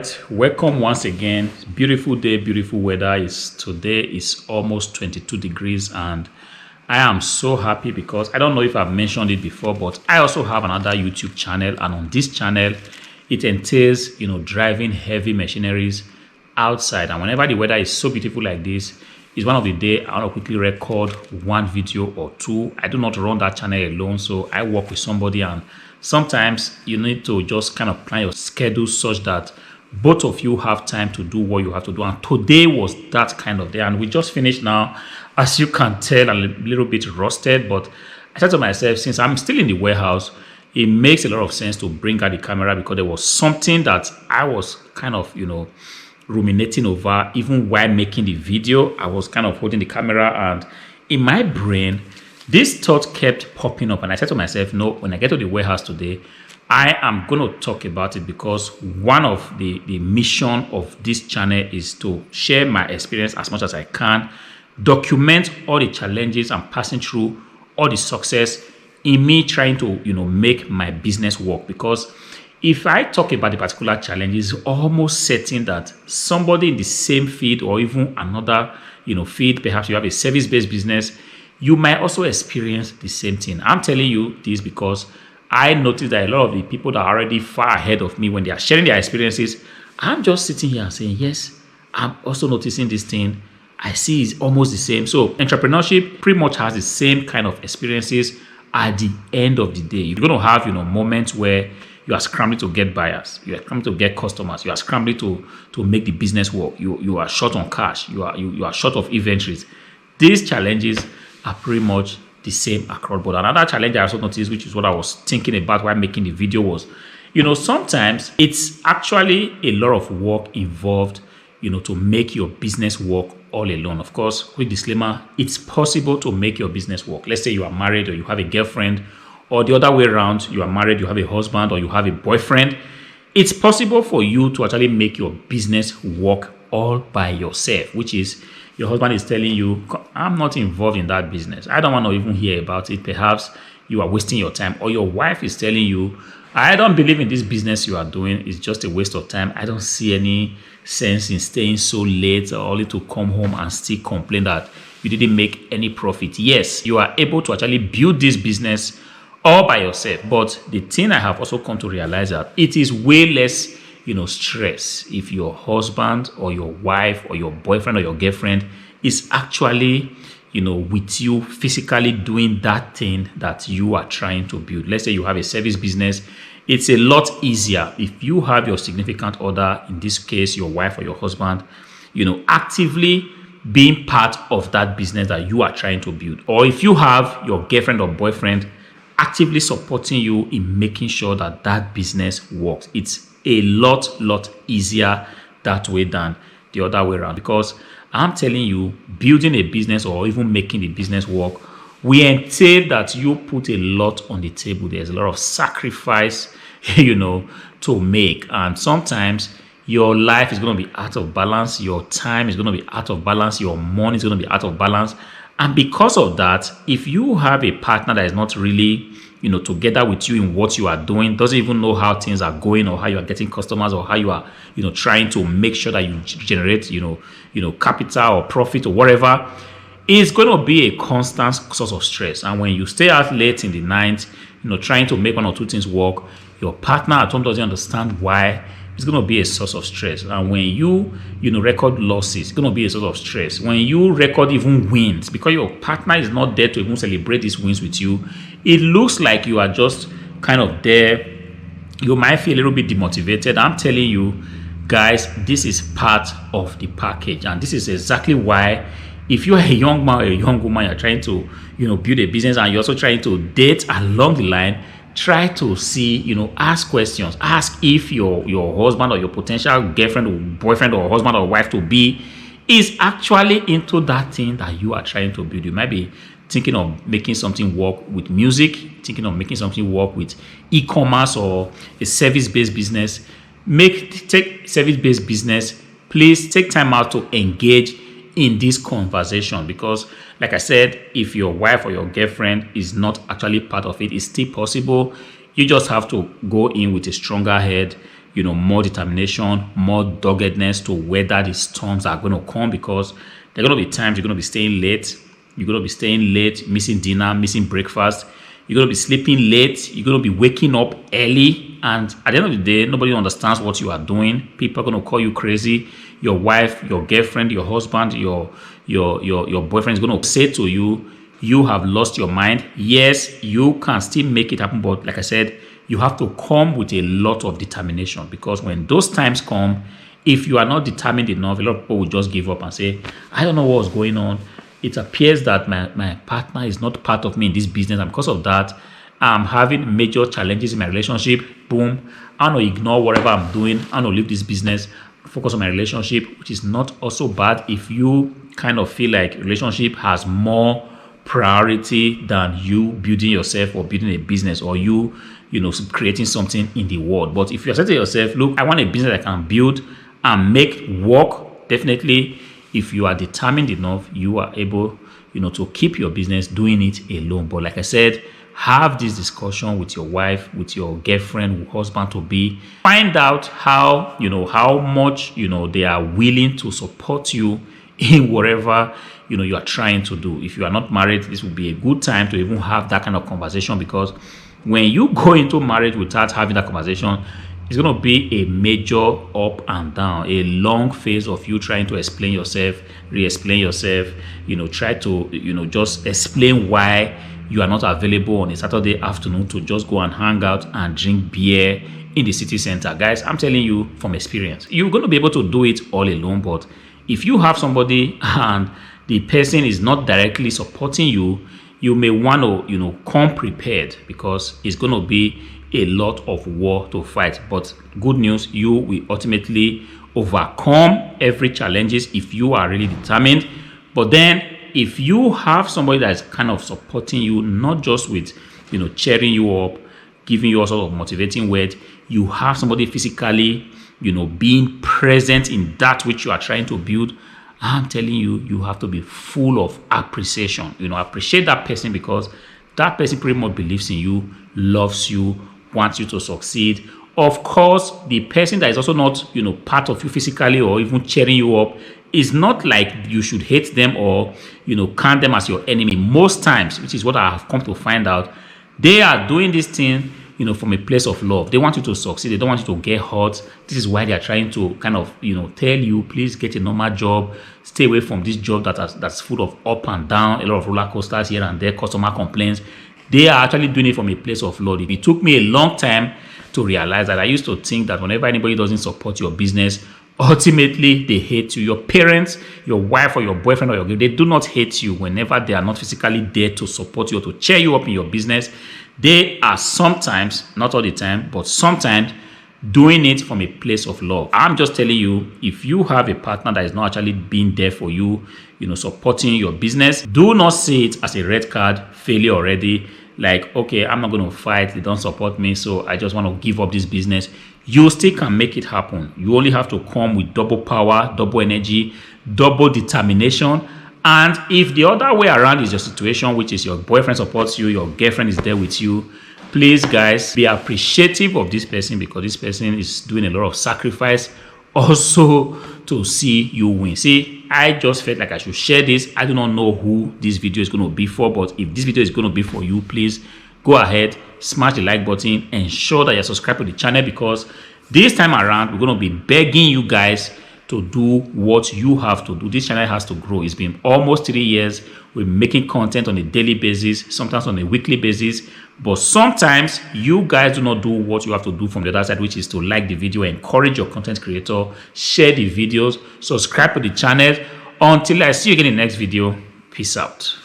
right, welcome once again. Beautiful day, beautiful weather. Today is almost 22 degrees, and I am so happy because I don't know if I've mentioned it before, but I also have another YouTube channel, and on this channel it entails driving heavy machineries outside. And whenever the weather is so beautiful like this, it's one of the day I want to quickly record one video or two. I do not run that channel alone, so I work with somebody, and sometimes you need to just kind of plan your schedule such that both of you have time to do what you have to do. And today was that kind of day, and we just finished now. As you can tell, I'm a little bit rusted, but I said to myself, since I'm still in the warehouse, it makes a lot of sense to bring out the camera, because there was something that I was kind of ruminating over even while making the video. I was kind of holding the camera, and in my brain this thought kept popping up, and I said to myself, no, when I get to the warehouse today, I am going to talk about it, because one of the mission of this channel is to share my experience as much as I can, document all the challenges I'm passing through, all the success in me trying to make my business work. Because if I talk about the particular challenges, it's almost certain that somebody in the same field or even another field, perhaps you have a service-based business, you might also experience the same thing. I'm telling you this because I noticed that a lot of the people that are already far ahead of me, when they are sharing their experiences, I'm just sitting here and saying, yes, I'm also noticing this thing. I see it's almost the same. So entrepreneurship pretty much has the same kind of experiences at the end of the day. You're going to have moments where you are scrambling to get buyers, you are scrambling to get customers, you are scrambling to make the business work. You are short on cash, you are short of inventories. These challenges are pretty much the same across board. Another challenge I also noticed, which is what I was thinking about while making the video, was sometimes it's actually a lot of work involved to make your business work all alone. Of course, quick disclaimer, it's possible to make your business work. Let's say you are married, or you have a girlfriend, or the other way around, you are married, you have a husband, or you have a boyfriend. It's possible for you to actually make your business work all by yourself, which is your husband is telling you, I'm not involved in that business, I don't want to even hear about it. Perhaps you are wasting your time. Or your wife is telling you, I don't believe in this business you are doing, it's just a waste of time, I don't see any sense in staying so late, or only to come home and still complain that you didn't make any profit. Yes, you are able to actually build this business all by yourself, but the thing I have also come to realize that it is way less stress if your husband or your wife or your boyfriend or your girlfriend is actually with you physically doing that thing that you are trying to build. Let's say you have a service business. It's a lot easier if you have your significant other, in this case your wife or your husband, actively being part of that business that you are trying to build. Or if you have your girlfriend or boyfriend actively supporting you in making sure that that business works. It's a lot easier that way than the other way around, because I'm telling you, building a business or even making the business work will entail that you put a lot on the table. There's a lot of sacrifice to make, and sometimes your life is going to be out of balance, your time is going to be out of balance, your money is going to be out of balance. And because of that, if you have a partner that is not really together with you in what you are doing, doesn't even know how things are going, or how you are getting customers, or how you are trying to make sure that you generate capital or profit or whatever, it's going to be a constant source of stress. And when you stay out late in the night trying to make one or two things work, your partner at home doesn't understand why. It's going to be a source of stress. And when you record losses, it's going to be a source of stress. When you record even wins, because your partner is not there to even celebrate these wins with you, it looks like you are just kind of there. You might feel a little bit demotivated. I'm telling you, guys, this is part of the package. And this is exactly why, if you're a young man or a young woman, you're trying to build a business, and you're also trying to date along the line, try to see, ask questions. Ask if your husband or your potential girlfriend or boyfriend or husband or wife to be is actually into that thing that you are trying to build. You might be thinking of making something work with music, thinking of making something work with e-commerce or a service-based business. Take service-based business. Please take time out to engage in this conversation, because like I said, if your wife or your girlfriend is not actually part of it, it's still possible. You just have to go in with a stronger head, more determination, more doggedness to weather the storms that are going to come, because there are going to be times you're going to be staying late. You're going to be staying late, missing dinner, missing breakfast. You're going to be sleeping late. You're going to be waking up early. And at the end of the day, nobody understands what you are doing. People are going to call you crazy. Your wife, your girlfriend, your husband, your boyfriend is going to say to you, you have lost your mind. Yes, you can still make it happen. But like I said, you have to come with a lot of determination, because when those times come, if you are not determined enough, a lot of people will just give up and say, I don't know what's going on. It appears that my partner is not part of me in this business, and because of that, I'm having major challenges in my relationship. Boom. I'm going to ignore whatever I'm doing. I'm going to leave this business, focus on my relationship, which is not also bad if you kind of feel like relationship has more priority than you building yourself or building a business, or you creating something in the world. But if you're saying to yourself, look, I want a business I can build and make work, definitely, if you are determined enough, you are able, to keep your business doing it alone. But like I said, have this discussion with your wife, with your girlfriend, husband to be. Find out how much, they are willing to support you in whatever, you are trying to do. If you are not married, this will be a good time to even have that kind of conversation, because when you go into marriage without having that conversation, it's going to be a major up and down, a long phase of you trying to explain yourself, re-explain yourself, try to, just explain why you are not available on a Saturday afternoon to just go and hang out and drink beer in the city center. Guys, I'm telling you from experience, you're going to be able to do it all alone. But if you have somebody and the person is not directly supporting you, you may want to, come prepared, because it's going to be a lot of war to fight. But good news, you will ultimately overcome every challenges if you are really determined. But then if you have somebody that is kind of supporting you, not just with cheering you up, giving you all sort of motivating words, you have somebody physically being present in that which you are trying to build, I'm telling you, you have to be full of appreciation. Appreciate that person, because that person pretty much believes in you, loves you, wants you to succeed. Of course, the person that is also not, part of you physically or even cheering you up, is not like you should hate them or, count them as your enemy. Most times, which is what I have come to find out, they are doing this thing, from a place of love. They want you to succeed. They don't want you to get hurt. This is why they are trying to kind of, tell you, please get a normal job. Stay away from this job that's full of up and down, a lot of roller coasters here and there, customer complaints. They are actually doing it from a place of love. It took me a long time to realize that. I used to think that whenever anybody doesn't support your business, ultimately they hate you. Your parents, your wife or your boyfriend or your girl, they do not hate you whenever they are not physically there to support you or to cheer you up in your business. They are sometimes, not all the time, but sometimes doing it from a place of love. I'm just telling you, if you have a partner that is not actually being there for you, supporting your business, do not see it as a red card, failure already. Like, okay, I'm not going to fight. They don't support me, so I just want to give up this business. You still can make it happen. You only have to come with double power, double energy, double determination. And if the other way around is your situation, which is your boyfriend supports you, your girlfriend is there with you, please, guys, be appreciative of this person, because this person is doing a lot of sacrifice also to see you win. See, I just felt like I should share this. I do not know who this video is going to be for, but if this video is going to be for you, please go ahead, smash the like button, ensure that you're subscribed to the channel, because this time around, we're going to be begging you guys to do what you have to do. This channel has to grow. It's been almost 3 years. We're making content on a daily basis, sometimes on a weekly basis. But sometimes you guys do not do what you have to do from the other side, which is to like the video, encourage your content creator, share the videos, subscribe to the channel. Until I see you again in the next video, peace out.